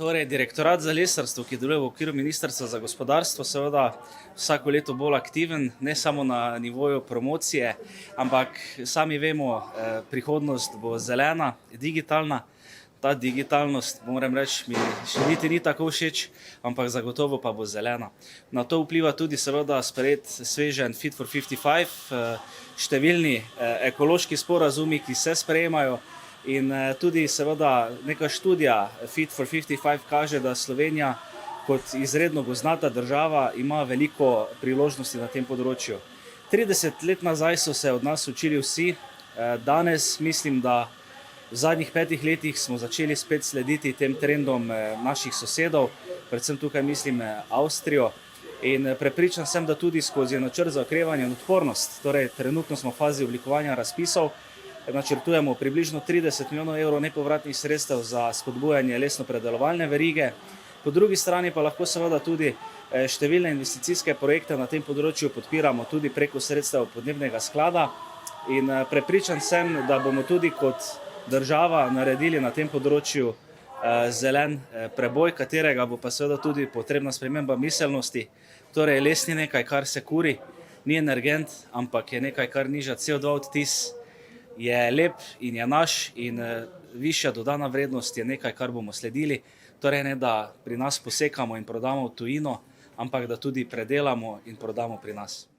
Torej, Direktorat za lesarstvo, ki deluje v okviru Ministrstva za gospodarstvo, seveda vsako leto bolj aktiven, ne samo na nivoju promocije, ampak sami vemo, prihodnost bo zelena, digitalna. Ta digitalnost, moram reči, mi še niti ni tako všeč, ampak zagotovo pa bo zelena. Na to vpliva tudi seveda sprejet sveženj Fit for 55, številni ekološki sporazumi, ki se sprejemajo. In tudi seveda neka študija Fit for 55 kaže, da Slovenija kot izredno gozdnata država ima veliko priložnosti na tem področju. 30 let nazaj so se od nas učili vsi, danes mislim, da v zadnjih 5 letih smo začeli spet slediti tem trendom naših sosedov, predvsem tukaj mislim Avstrijo. In prepričan sem, da tudi skozi načrt za okrevanje in odpornost, torej trenutno smo v fazi oblikovanja razpisov, načrtujemo približno 30 milijonov evrov nepovratnih sredstev za spodbujanje lesno-predelovalne verige. Po drugi strani pa lahko seveda tudi številne investicijske projekte na tem področju podpiramo tudi preko sredstev podnebnega sklada. In prepričan sem, da bomo tudi kot država naredili na tem področju zelen preboj, katerega bo pa seveda tudi potrebna sprememba miselnosti. Torej, les ni nekaj, kar se kuri, ni energent, ampak je nekaj, kar niža CO2 odtis. Je lep in je naš in višja dodana vrednost je nekaj, kar bomo sledili. Torej ne, da pri nas posekamo in prodamo v tujino, ampak da tudi predelamo in prodamo pri nas.